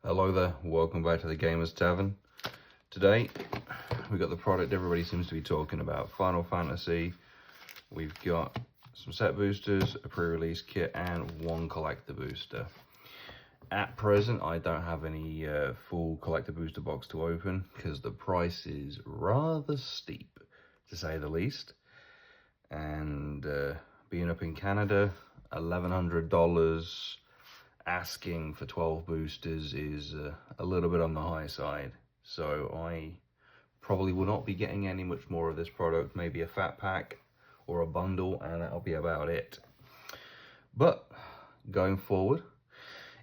Hello there, welcome back to the Gamers Tavern. Today, we got the product everybody seems to be talking about, Final Fantasy. We've got some set boosters, a pre-release kit, and one collector booster. At present, I don't have any full collector booster box to open because the price is rather steep, to say the least. And being up in Canada, $1,100 asking for 12 boosters is a little bit on the high side. So I probably will not be getting any much more of this product, maybe a fat pack or a bundle, and that'll be about it. But going forward,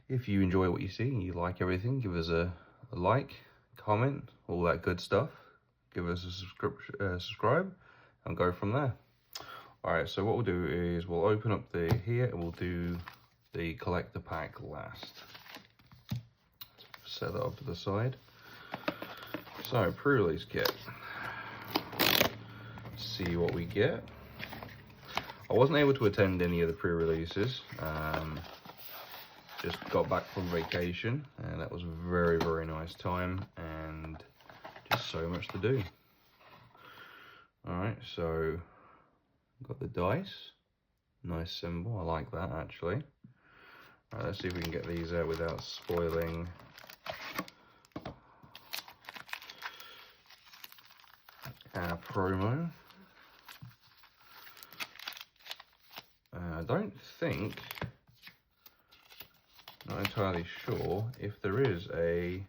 if you enjoy what you see and you like everything, give us a like, comment, all that good stuff. Give us a subscribe and go from there. All right, so what we'll do is we'll open up here and we'll do the collector pack last. Set that up to the side. So, pre-release kit. See what we get. I wasn't able to attend any of the pre-releases. Just got back from vacation, and that was a very, very nice time, and just so much to do. Alright, so got the dice. Nice symbol, I like that actually. Alright, let's see if we can get these out without spoiling our promo. I don't think, not entirely sure if there is a,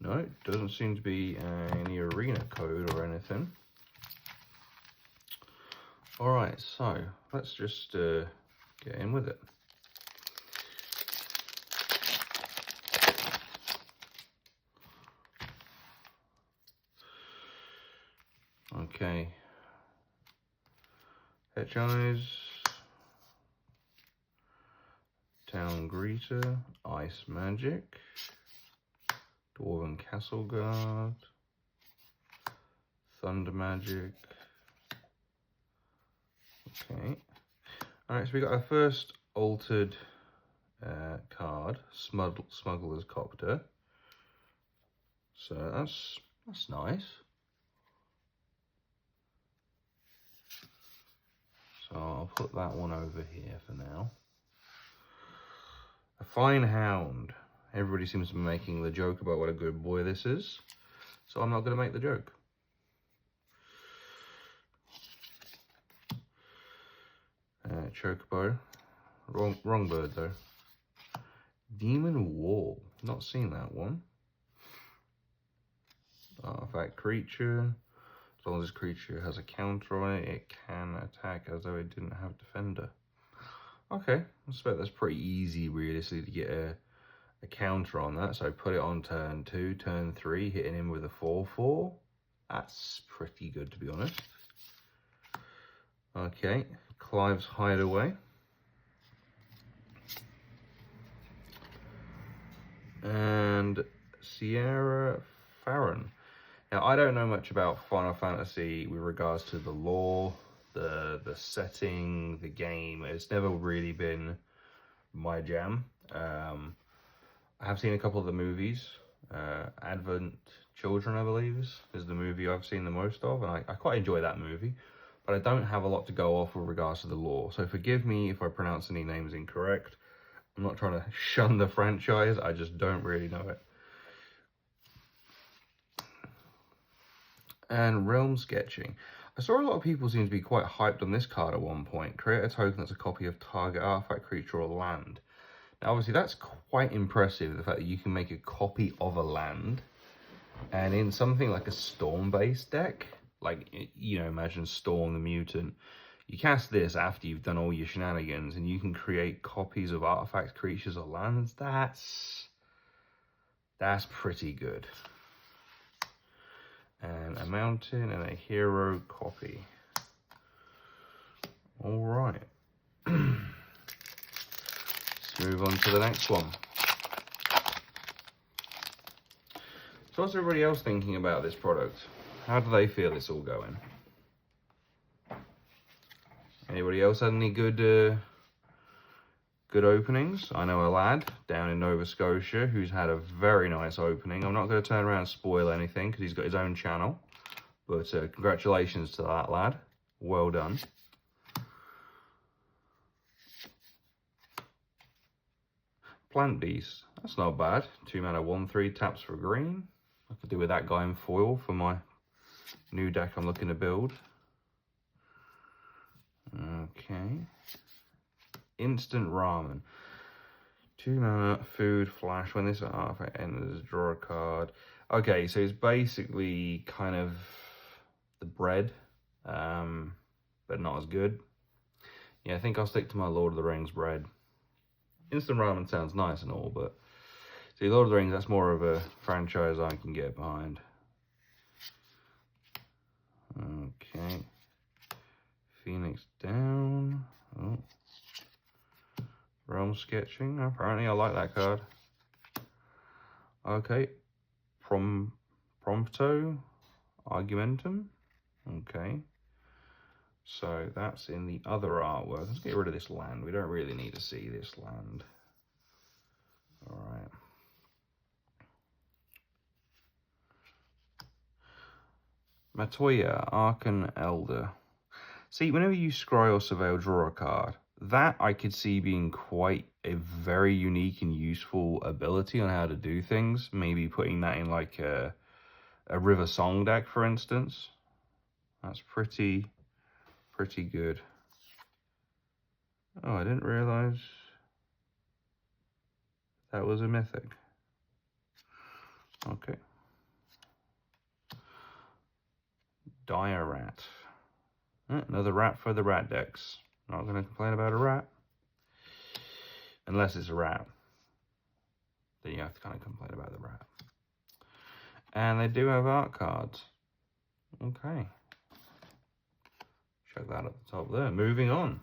no, it doesn't seem to be any arena code or anything. Alright, so let's just get in with it. Okay. Hedge Eyes, Town Greeter, Ice Magic, Dwarven Castle Guard, Thunder Magic. Okay. Alright, so we got our first altered card, Smuggler's Copter. So that's nice. So I'll put that one over here for now. A Fine Hound. Everybody seems to be making the joke about what a good boy this is, so I'm not going to make the joke. Chocobo. Wrong bird though. Demon Wall. Not seen that one. Artifact creature. As long as this creature has a counter on it, it can attack as though it didn't have defender. Okay, I expect that's pretty easy realistically to get a counter on that. So put it on turn 2, turn 3, hitting him with a 4/4. That's pretty good, to be honest. Okay, Clive's Hideaway. And Sierra Farron. Now, I don't know much about Final Fantasy with regards to the lore, the setting, the game. It's never really been my jam. I have seen a couple of the movies. Advent Children, I believe, is the movie I've seen the most of, and I quite enjoy that movie. But I don't have a lot to go off with regards to the lore. So forgive me if I pronounce any names incorrect. I'm not trying to shun the franchise, I just don't really know it. And Realm Sketching. I saw a lot of people seem to be quite hyped on this card at one point. Create a token that's a copy of target artifact, creature, or land. Now obviously that's quite impressive, the fact that you can make a copy of a land. And in something like a Storm-based deck, like, you know, imagine Storm the Mutant, you cast this after you've done all your shenanigans and you can create copies of artifacts, creatures, or lands. That's pretty good. And a mountain and a hero copy. All right. Let's move on to the next one. So what's everybody else thinking about this product? How do they feel it's all going? Anybody else had any good good openings. I know a lad down in Nova Scotia who's had a very nice opening. I'm not going to turn around and spoil anything because he's got his own channel. But congratulations to that lad. Well done. Plant Beast. That's not bad. 2 mana, 1/3 taps for green. I could do with that guy in foil for my new deck I'm looking to build. Okay. Instant Ramen. 2 mana, food, flash. When this artifact enters, draw a card. Okay, so it's basically kind of the bread, but not as good. Yeah, I think I'll stick to my Lord of the Rings bread. Instant Ramen sounds nice and all, but see, Lord of the Rings, that's more of a franchise I can get behind. Okay. Phoenix down. Oh. Realm Sketching. Apparently I like that card. Okay. Prompto. Argumentum. Okay. So that's in the other artwork. Let's get rid of this land. We don't really need to see this land. Alright. Matoya, Archon Elder. See, whenever you scry or surveil, draw a card. That I could see being quite a very unique and useful ability on how to do things. Maybe putting that in like a River Song deck, for instance. That's pretty good. Oh, I didn't realize that was a mythic. Okay. Dire Rat. Another rat for the rat decks. Not going to complain about a rat. Unless it's a rat. Then you have to kind of complain about the rat. And they do have art cards. Okay. Check that at the top there. Moving on.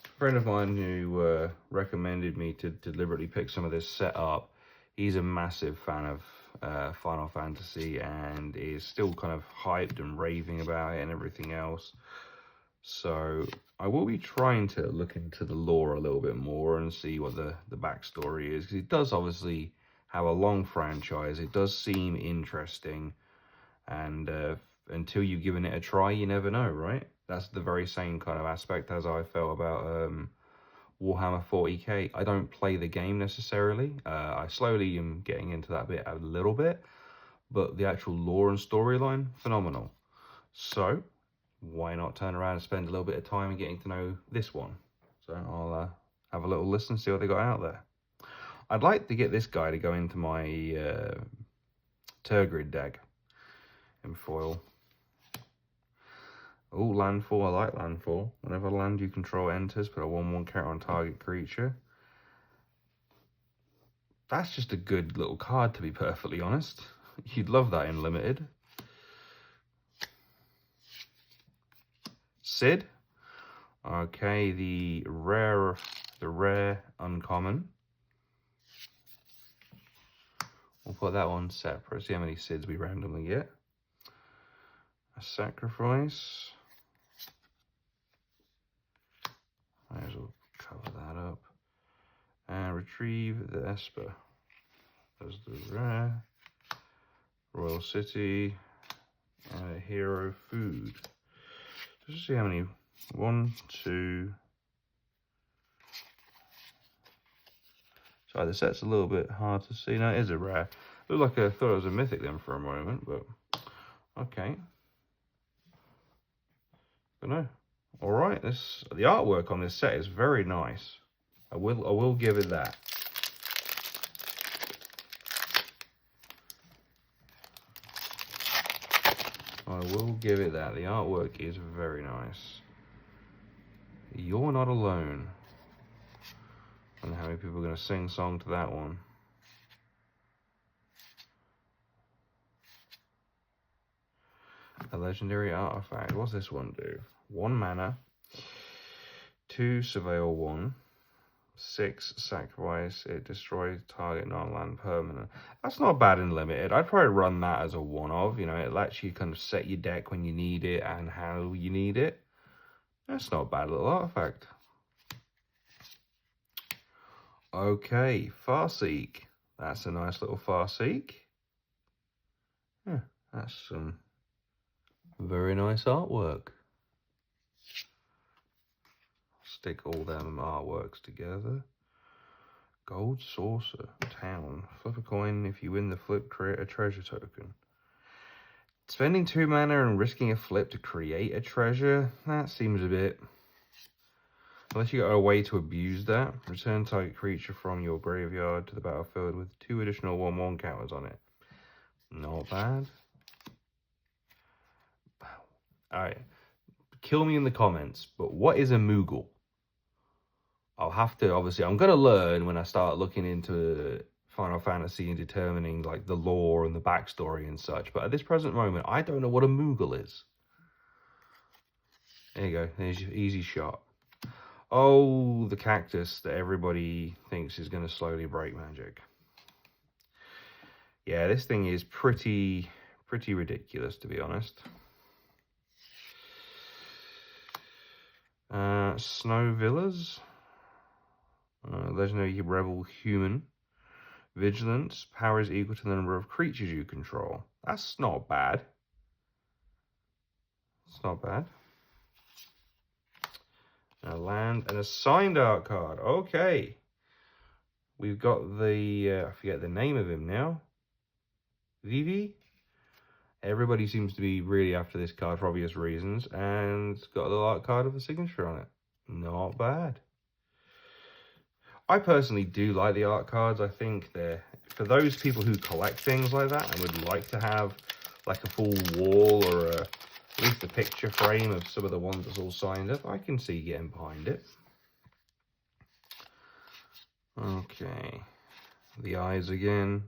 A friend of mine who recommended me to deliberately pick some of this set up. He's a massive fan of Final Fantasy and is still kind of hyped and raving about it and everything else. So I will be trying to look into the lore a little bit more and see what the backstory is, because it does obviously have a long franchise. It does seem interesting, and until you've given it a try, you never know, right? That's the very same kind of aspect as I felt about Warhammer 40k. I don't play the game necessarily. I slowly am getting into that bit a little bit, but the actual lore and storyline, phenomenal. So why not turn around and spend a little bit of time getting to know this one? So I'll have a little listen, see what they got out there. I'd like to get this guy to go into my Tergrid deck in foil. Oh, landfall. I like landfall. Whenever land you control enters, put a 1/1 counter on target creature. That's just a good little card, to be perfectly honest. You'd love that in limited. Sid. Okay, the rare uncommon. We'll put that one separate. See how many Sids we randomly get. A sacrifice. Might as well cover that up. And retrieve the Esper. There's the rare. Royal City. And a hero food. Let's see how many. 1, 2. Sorry, the set's a little bit hard to see. No, it is a rare. Looked like I thought it was a mythic then for a moment, but okay. But no. Alright, the artwork on this set is very nice. I will give it that. I will give it that. The artwork is very nice. You're Not Alone. I don't know how many people are going to sing song to that one. A legendary artifact. What's this one do? 1 mana. 2 surveil 1. 6 sacrifice, it destroys target non-land permanent. That's not bad in limited. I'd probably run that as a one-of. You know, it lets you kind of set your deck when you need it and how you need it. That's not a bad little artifact. Okay, Farseek. That's a nice little Farseek. Yeah, that's some very nice artwork. Stick all them artworks together. Gold Saucer Town. Flip a coin. If you win the flip, create a treasure token. Spending 2 mana and risking a flip to create a treasure? That seems a bit... Unless you got a way to abuse that. Return target creature from your graveyard to the battlefield with 2 additional 1/1 counters on it. Not bad. Alright. Kill me in the comments, but what is a Moogle? I'll have to, obviously, I'm going to learn when I start looking into Final Fantasy and determining like the lore and the backstory and such. But at this present moment, I don't know what a Moogle is. There you go. There's your easy shot. Oh, the cactus that everybody thinks is going to slowly break magic. Yeah, this thing is pretty ridiculous, to be honest. Snow Villas. Legendary Rebel Human. Vigilance. Power is equal to the number of creatures you control. That's not bad. It's not bad. A land and a signed art card. Okay. We've got the, I forget the name of him now. Vivi? Everybody seems to be really after this card for obvious reasons. And it's got the art card of the signature on it. Not bad. I personally do like the art cards. I think they're, for those people who collect things like that and would like to have like a full wall or at least a picture frame of some of the ones that's all signed up, I can see getting behind it. Okay. The eyes again.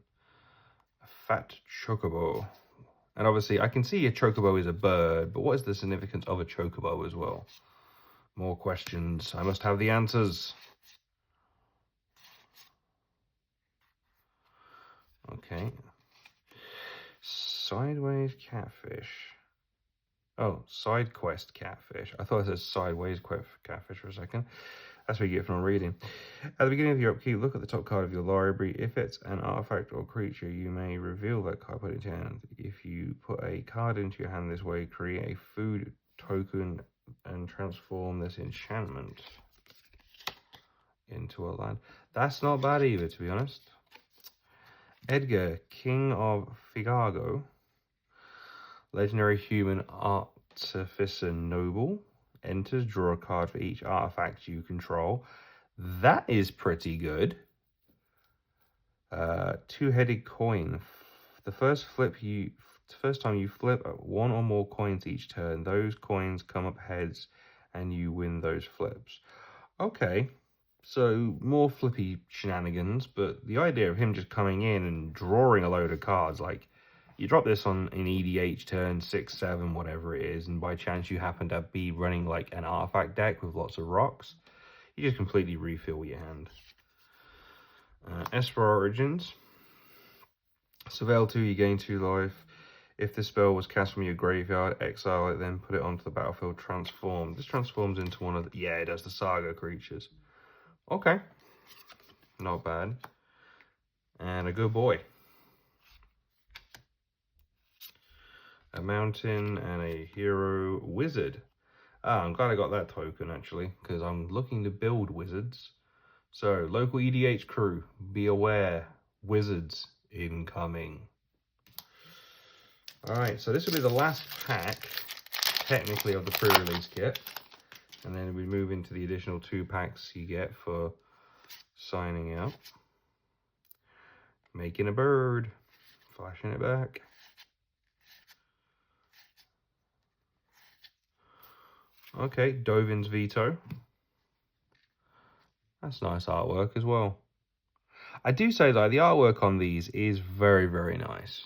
A fat chocobo. And obviously I can see a chocobo is a bird, but what is the significance of a chocobo as well? More questions. I must have the answers. Okay. Sideways catfish. Oh, side quest catfish. I thought it said sideways catfish for a second. That's what you get from reading. At the beginning of your upkeep, look at the top card of your library. If it's an artifact or creature, you may reveal that card, put it into your hand. If you put a card into your hand this way, create a food token and transform this enchantment into a land. That's not bad either, to be honest. Edgar, King of Figago. Legendary Human Artificer Noble. Enters, draw a card for each artifact you control. That is pretty good. Two-headed coin. The first time you flip 1 or more coins each turn, those coins come up heads and you win those flips. Okay. So, more flippy shenanigans, but the idea of him just coming in and drawing a load of cards, like, you drop this on an EDH turn, 6, 7, whatever it is, and by chance you happen to be running, like, an artifact deck with lots of rocks, you just completely refill your hand. Esper Origins. Surveil 2, you gain 2 life. If the spell was cast from your graveyard, exile it, then put it onto the battlefield, transform. This transforms into one of the, yeah, it does, the Saga creatures. Okay, not bad. And a good boy. A mountain and a hero wizard. Ah, I'm glad I got that token actually, because I'm looking to build wizards. So, local EDH crew, be aware, wizards incoming. Alright, so this will be the last pack, technically, of the pre-release kit. And then we move into the additional 2 packs you get for signing out. Making a bird. Flashing it back. Okay, Dovin's Veto. That's nice artwork as well. I do say though, the artwork on these is very, very nice.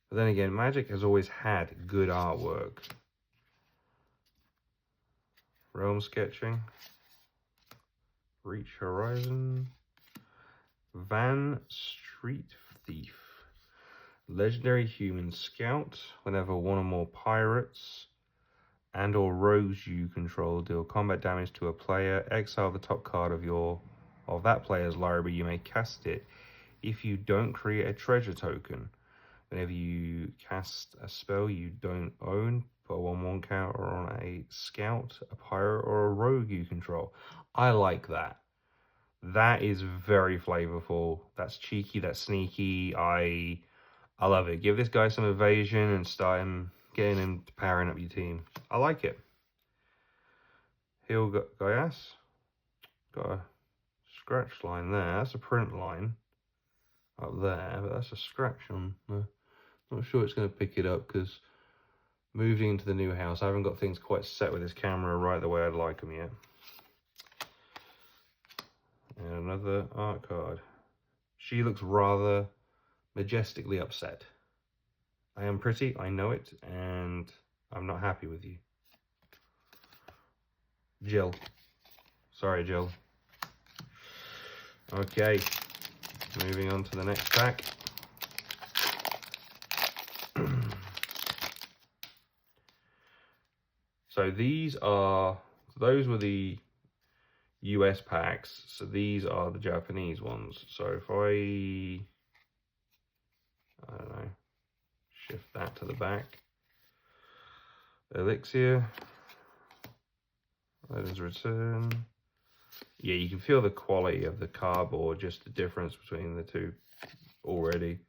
But then again, Magic has always had good artwork. Realm Sketching. Reach Horizon. Van Street Thief. Legendary Human Scout. Whenever one or more pirates and or rogues you control deal combat damage to a player, exile the top card of that player's library. You may cast it if you don't create a treasure token. Whenever you cast a spell you don't own, put a 1/1 counter on a scout, a pirate, or a rogue you control. I like that. That is very flavorful. That's cheeky, that's sneaky. I love it. Give this guy some evasion and start him, getting him powering up your team. I like it. Heal Gaias. Got a scratch line there. That's a print line up there, but that's a scratch on the... Not sure it's going to pick it up because moving into the new house, I haven't got things quite set with this camera right the way I'd like them yet. And another art card. She looks rather majestically upset. I am pretty, I know it, and I'm not happy with you. Jill. Sorry, Jill. Okay, moving on to the next pack. So those were the US packs, so these are the Japanese ones. So if I don't know, shift that to the back. Elixir, Legends Return. Yeah, you can feel the quality of the cardboard, just the difference between the two already.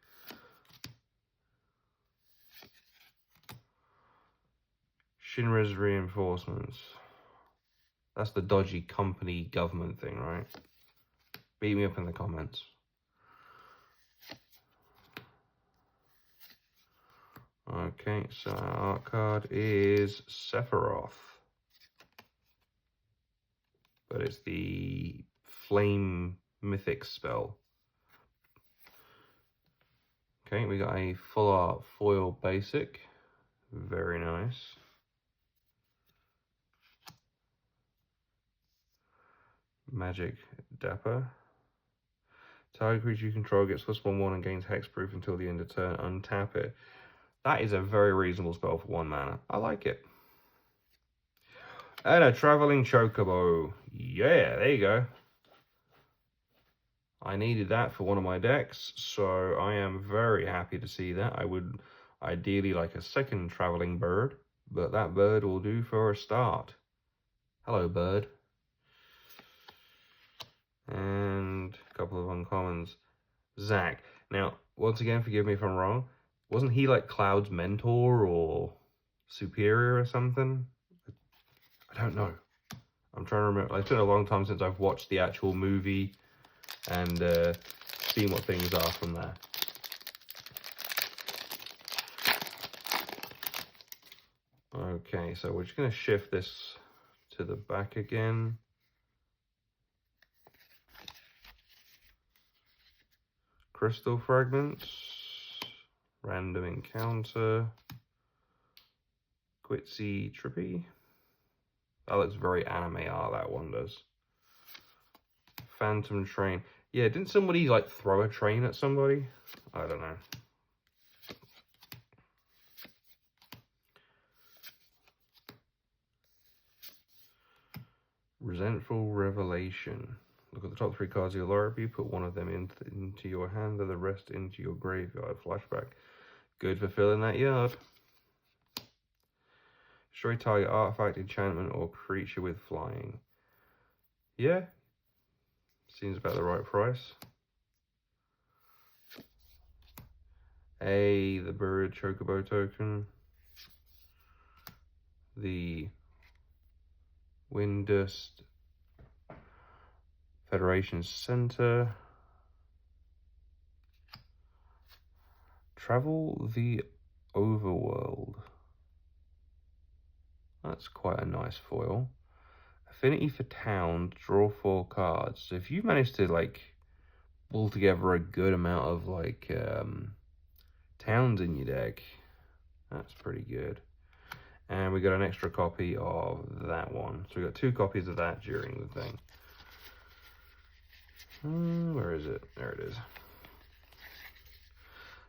Shinra's Reinforcements. That's the dodgy company government thing, right? Beat me up in the comments. Okay, so our art card is Sephiroth. But it's the Flame Mythic spell. Okay, we got a full art foil basic. Very nice. Magic Dapper. Target creature you control gets +1/1 and gains hexproof until the end of turn. Untap it. That is a very reasonable spell for 1 mana. I like it. And a Traveling Chocobo. Yeah, there you go. I needed that for one of my decks, so I am very happy to see that. I would ideally like a second Traveling Bird, but that bird will do for a start. Hello, bird. And a couple of uncommons. Zack. Now, once again, forgive me if I'm wrong. Wasn't he like Cloud's mentor or superior or something? I don't know. I'm trying to remember. It's been a long time since I've watched the actual movie and seen what things are from there. Okay, so we're just going to shift this to the back again. Crystal Fragments, Random Encounter, Quitzy Trippy. That looks very anime art, that one does. Phantom Train. Yeah, didn't somebody like throw a train at somebody? I don't know. Resentful Revelation. Look at the top 3 cards of your library, put one of them into your hand and the rest into your graveyard. Flashback. Good for filling that yard. Destroy target artifact, enchantment, or creature with flying. Yeah. Seems about the right price. The Bird Chocobo token. The Windust Federation Center. Travel the Overworld. That's quite a nice foil. Affinity for Town, draw 4 cards. So if you manage to like pull together a good amount of like towns in your deck, that's pretty good. And we got an extra copy of that one. So we got 2 copies of that during the thing. Where is it? There it is.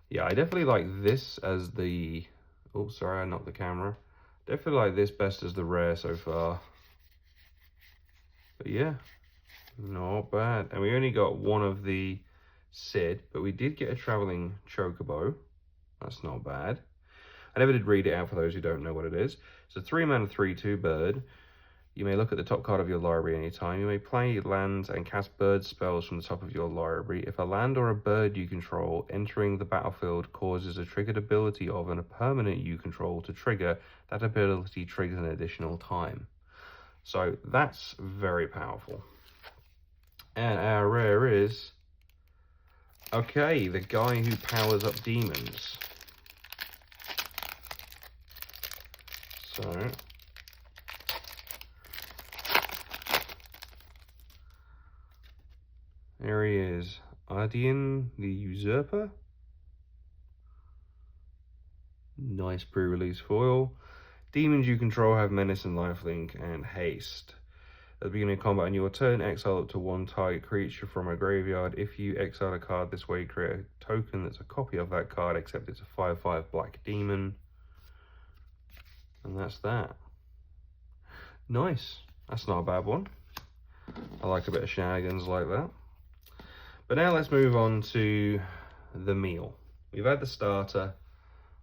Yeah, I definitely like this as the... Oops, sorry, I knocked the camera. Definitely like this best as the rare so far. But yeah, not bad. And we only got one of the Sid, but we did get a traveling chocobo. That's not bad. I never did read it out for those who don't know what it is. It's a 3-mana 3/2 bird. You may look at the top card of your library anytime. You may play lands and cast bird spells from the top of your library. If a land or a bird you control entering the battlefield causes a triggered ability of a permanent you control to trigger, that ability triggers an additional time. So that's very powerful. And our rare is, okay, the guy who powers up demons. So there he is, Ardian the Usurper. Nice pre-release foil. Demons you control have menace and lifelink and haste. At the beginning of combat on your turn, exile up to 1 target creature from a graveyard. If you exile a card this way, create a token that's a copy of that card, except it's a 5/5 black demon. And that's that. Nice. That's not a bad one. I like a bit of shenanigans like that. But now let's move on to the meal. We've had the starter.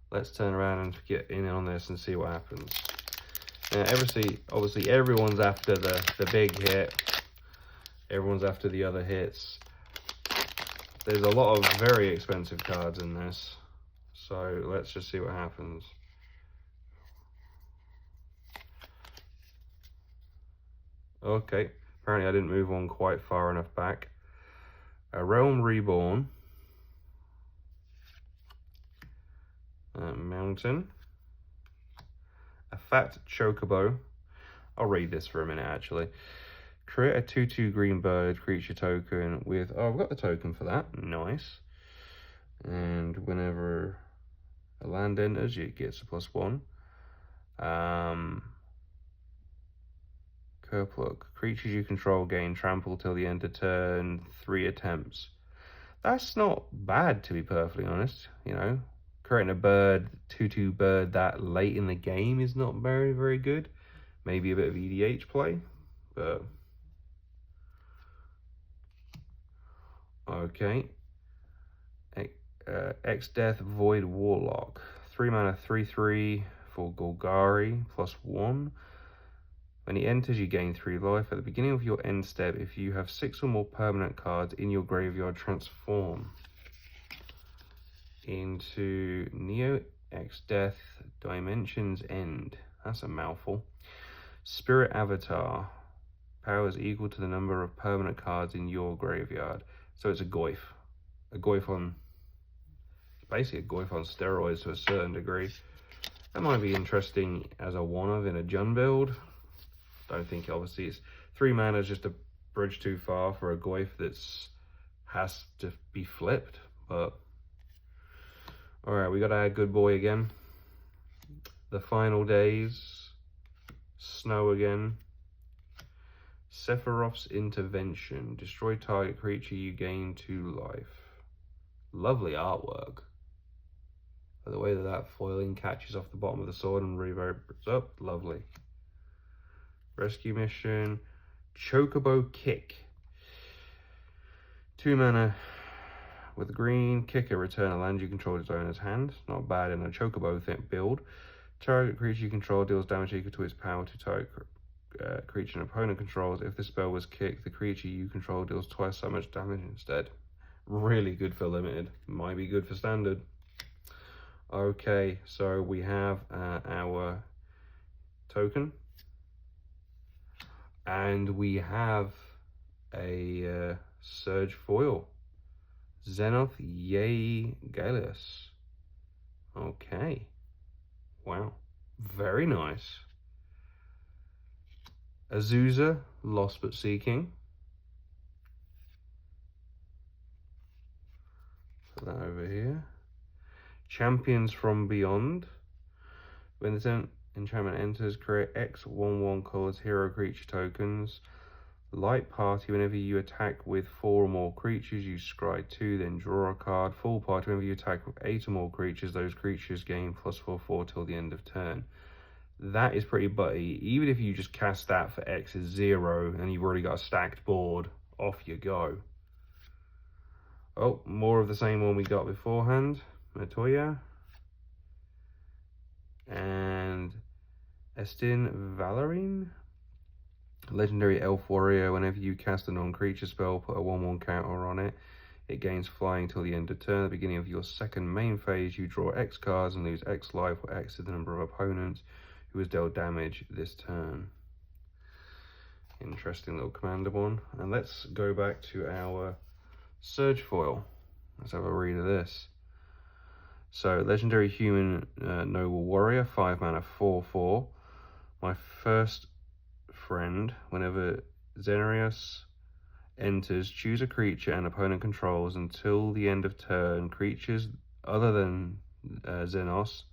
Let's turn around and get in on this and see what happens. Now, obviously everyone's after the big hit. Everyone's after the other hits. There's a lot of very expensive cards in this. So let's just see what happens. Okay, apparently I didn't move one quite far enough back. A Realm Reborn. A Mountain. A Fat Chocobo. I'll read this for a minute actually. Create a 2/2 green bird creature token with... Oh, I've got the token for that. Nice. And whenever a land enters, it gets a +1. Kerplunk. Creatures you control gain trample till the end of turn, 3 attempts. That's not bad, to be perfectly honest. You know, creating a bird, 2/2 bird that late in the game is not very, very good. Maybe a bit of EDH play, but... Okay. Exdeath Void Warlock. 3-mana 3/3 for Golgari, +1. When he enters, you gain 3 life. At the beginning of your end step, if you have 6 or more permanent cards in your graveyard, transform into Neo Exdeath Dimensions End. That's a mouthful. Spirit Avatar. Power is equal to the number of permanent cards in your graveyard. So it's a Goyf. A Goyf on... basically a Goyf on steroids to a certain degree. That might be interesting as a one-of in a Jund build. Don't think, obviously, it's 3 mana is just a bridge too far for a Goyf that's has to be flipped, but all right, we got our good boy again. The Final Days, Snow again. Sephiroth's Intervention. Destroy target creature, you gain 2 life. Lovely artwork. By the way that foiling catches off the bottom of the sword and reverberates up, lovely. Rescue mission, Chocobo Kick. 2 mana with a green kicker, return a land you control its owner's hand. Not bad in a Chocobo build. Target creature you control deals damage equal to its power to target creature an opponent controls. If the spell was kicked, the creature you control deals twice so much damage instead. Really good for limited. Might be good for standard. Okay, so we have our token. And we have a Surge foil. Xenoth Yeagalus. Okay. Wow. Very nice. Azusa, Lost But Seeking. Put that over here. Champions from Beyond. When enchantment enters, create X 1/1 colored hero creature tokens. Light party, whenever you attack with 4 or more creatures, you scry 2, then draw a card. Full party, whenever you attack with 8 or more creatures, those creatures gain +4/4 till the end of turn. That is pretty butty. Even if you just cast that for X is 0 and you've already got a stacked board, off you go. Oh, more of the same one we got beforehand. Matoya. And Estin Valorine. Legendary Elf Warrior, whenever you cast a non-creature spell, put a 1/1 counter on it. It gains flying till the end of turn. At the beginning of your second main phase, you draw X cards and lose X life, where X is the number of opponents who has dealt damage this turn. Interesting little commander one. And let's go back to our Surge foil. Let's have a read of this. So, Legendary Human Noble Warrior, 5 mana, 4/4. My first friend, whenever Xenarius enters, choose a creature an opponent controls until the end of turn. Creatures other than Xenos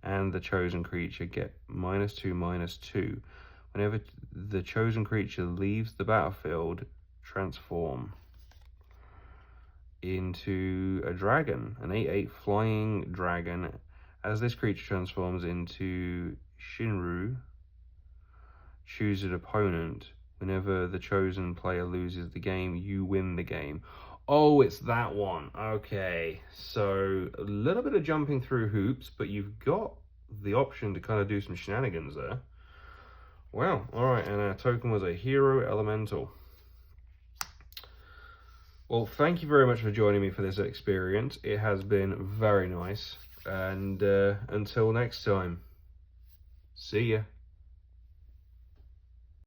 and the chosen creature get -2/-2. Whenever the chosen creature leaves the battlefield, transform into a dragon, an 8/8 flying dragon. As this creature transforms into Shinru, choose an opponent. Whenever the chosen player loses the game, you win the game. Oh, it's that one. Okay, so a little bit of jumping through hoops, but you've got the option to kind of do some shenanigans there. Wow, all right, and our token was a Hero Elemental. Well, thank you very much for joining me for this experience. It has been very nice, and until next time, see ya.